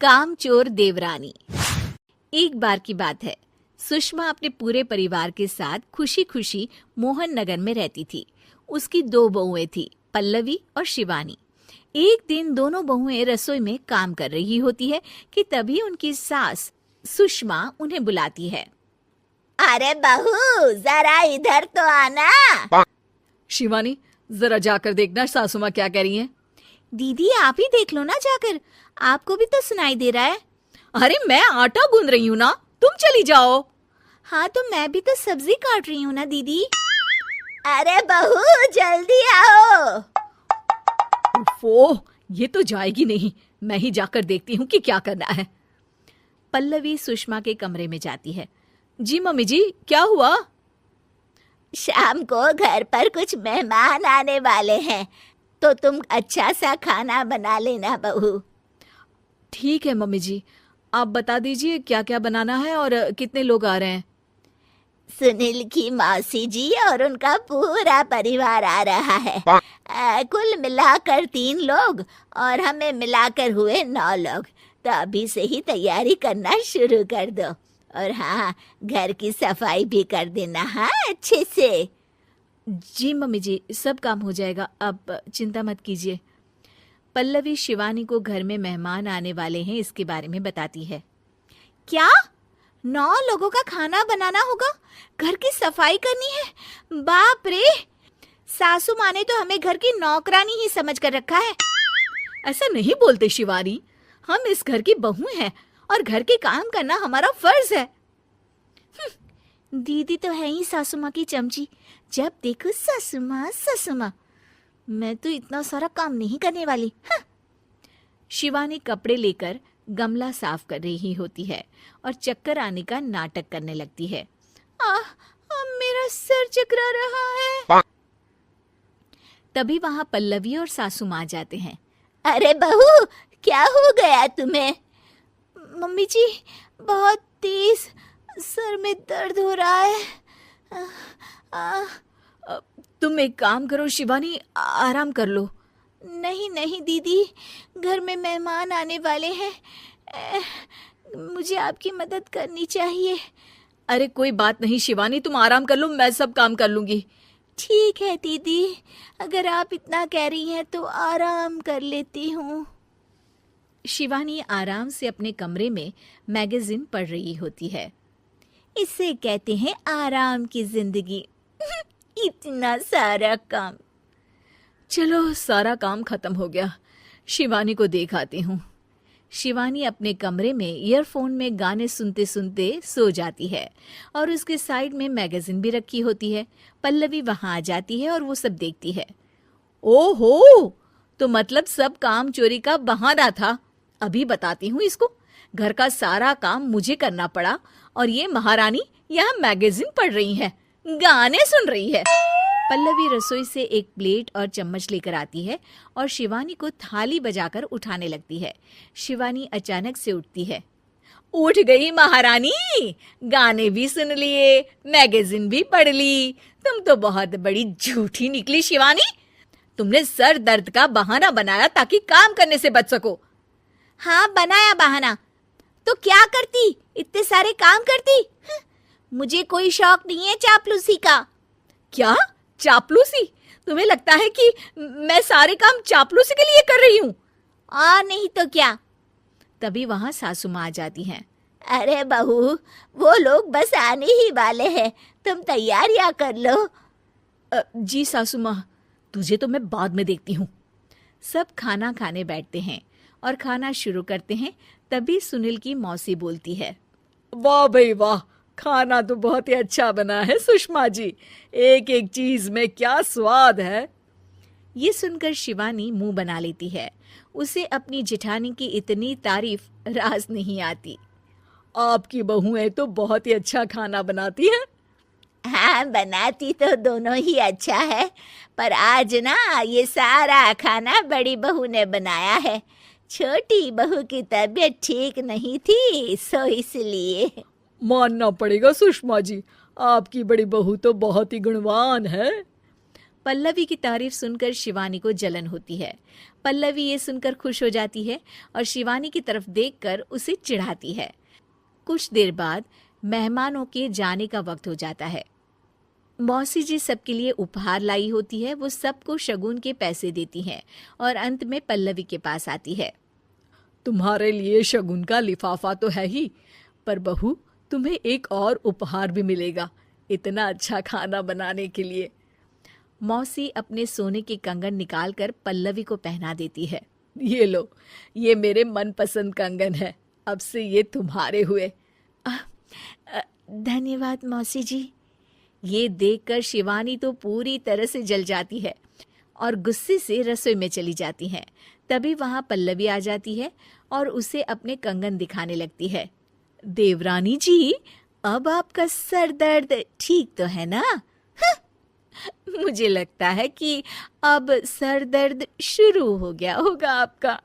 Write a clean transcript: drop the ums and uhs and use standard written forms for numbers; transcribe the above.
कामचोर देवरानी। एक बार की बात है, सुषमा अपने पूरे परिवार के साथ खुशी खुशी मोहन नगर में रहती थी। उसकी 2 बहुएं थी, पल्लवी और शिवानी। एक दिन दोनों बहुएं रसोई में काम कर रही होती है कि तभी उनकी सास सुषमा उन्हें बुलाती है। अरे बहू, जरा इधर तो आना। शिवानी, जरा जाकर देखना सासू माँ क्या कह रही हैं। दीदी आप ही देख लो ना जाकर, आपको भी तो सुनाई दे रहा है। अरे मैं आटा गूंद रही हूँ ना, तुम चली जाओ। हाँ तो मैं भी तो सब्जी काट रही हूँ ना दीदी। अरे बहू जल्दी आओ। ओह, ये तो जाएगी नहीं, मैं ही जाकर देखती हूँ कि क्या करना है। पल्लवी सुषमा के कमरे में जाती है। जी मम्मी जी, क्या हुआ? शाम को घर पर कुछ मेहमान आने वाले हैं, तो तुम अच्छा सा खाना बना लेना बहू। ठीक है मम्मी जी, आप बता दीजिए क्या क्या बनाना है और कितने लोग आ रहे हैं। सुनील की मौसी जी और उनका पूरा परिवार आ रहा है। कुल मिलाकर 3 लोग और हमें मिलाकर हुए 9 लोग। तो अभी से ही तैयारी करना शुरू कर दो। और हाँ, घर की सफाई भी कर देना, हाँ अच्छे से। जी मम्मी जी, सब काम हो जाएगा, आप चिंता मत कीजिए। पल्लवी शिवानी को घर में मेहमान आने वाले हैं इसके बारे में बताती है। क्या 9 लोगों का खाना बनाना होगा, घर की सफाई करनी है? बाप रे, सासू माँ ने तो हमें घर की नौकरानी ही समझ कर रखा है। ऐसा नहीं बोलते शिवानी, हम इस घर की बहू हैं और घर के काम करना हमारा फर्ज है। दीदी तो है ही सासू माँ की चमची, जब देखो सासू माँ सासू माँ। मैं तो इतना सारा काम नहीं करने वाली। शिवानी कपड़े लेकर गमला साफ कर रही होती है और चक्कर आने का नाटक करने लगती है। मेरा सर चकरा रहा है। तभी वहां पल्लवी और सासू माँ जाते हैं। अरे बहू, क्या हो गया तुम्हें? मम्मी जी, बहुत तेज सर में दर्द हो रहा है। तुम एक काम करो शिवानी, आराम कर लो। नहीं नहीं दीदी, घर में मेहमान आने वाले हैं, मुझे आपकी मदद करनी चाहिए। अरे कोई बात नहीं शिवानी, तुम आराम कर लो, मैं सब काम कर लूंगी। ठीक है दीदी, अगर आप इतना कह रही हैं तो आराम कर लेती हूँ। शिवानी आराम से अपने कमरे में मैगजीन पढ़ रही होती है। इसे कहते हैं आराम की जिंदगी। इतना सारा काम। चलो सारा काम खत्म हो गया, शिवानी को देख आती हूँ। शिवानी अपने कमरे में ईयरफोन में गाने सुनते सुनते सो जाती है और उसके साइड में मैगजीन भी रखी होती है। पल्लवी वहां आ जाती है और वो सब देखती है। ओहो, तो मतलब सब काम चोरी का बहाना था। अभी बताती हूँ इसको। घर का सारा काम मुझे करना पड़ा और ये महारानी यहाँ मैगजीन पढ़ रही है, गाने सुन रही है। पल्लवी रसोई से एक प्लेट और चम्मच लेकर आती है और शिवानी को थाली बजाकर उठाने लगती है। शिवानी अचानक से उठती है। उठ गई महारानी, गाने भी सुन लिए, मैगजीन भी पढ़ ली। तुम तो बहुत बड़ी झूठी निकली शिवानी। तुमने सर दर्द का बहाना बनाया ताकि काम करने से बच सको। हाँ बनाया बहाना, तो क्या करती, इतने सारे काम करती। मुझे कोई शौक नहीं है चापलूसी का। क्या चापलूसी? तुम्हें लगता है कि मैं सारे काम चापलूसी के लिए कर रही हूँ? और नहीं तो क्या। तभी वहां सासू माँ आ जाती हैं। अरे बहू, वो लोग बस आने ही वाले हैं, तुम तैयारियां कर लो। जी सासू माँ, तुझे तो मैं बाद में देखती हूँ। सब खाना खाने बैठते हैं और खाना शुरू करते हैं। तभी सुनील की मौसी बोलती है। वाह भाई वाह, खाना तो बहुत ही अच्छा बना है सुषमा जी, एक एक चीज में क्या स्वाद है। ये सुनकर शिवानी मुंह बना लेती है। उसे अपनी जेठानी की इतनी तारीफ रास नहीं आती। आपकी बहुएं तो बहुत ही अच्छा खाना बनाती हैं। हाँ बनाती तो दोनों ही अच्छा है, पर आज ना ये सारा खाना बड़ी बहू ने बनाया है। छोटी बहू की तबीयत ठीक नहीं थी, सो इसलिए। मानना पड़ेगा सुषमा जी, आपकी बड़ी बहू तो बहुत ही गुणवान है। पल्लवी की तारीफ सुनकर शिवानी को जलन होती है। पल्लवी ये सुनकर खुश हो जाती है और शिवानी की तरफ देखकर उसे चिढ़ाती है। कुछ देर बाद मेहमानों के जाने का वक्त हो जाता है। मौसी जी सबके लिए उपहार लाई होती है। वो सबको शगुन के पैसे देती हैं और अंत में पल्लवी के पास आती है। तुम्हारे लिए शगुन का लिफाफा तो है ही, पर बहू तुम्हें एक और उपहार भी मिलेगा इतना अच्छा खाना बनाने के लिए। मौसी अपने सोने के कंगन निकालकर पल्लवी को पहना देती है। ये लो, ये मेरे मनपसंद कंगन है, अब से ये तुम्हारे हुए। धन्यवाद मौसी जी। ये देखकर शिवानी तो पूरी तरह से जल जाती है और गुस्से से रसोई में चली जाती है। तभी वहां पल्लवी आ जाती है और उसे अपने कंगन दिखाने लगती है। देवरानी जी, अब आपका सर दर्द ठीक तो है ना? मुझे लगता है कि अब सर दर्द शुरू हो गया होगा आपका।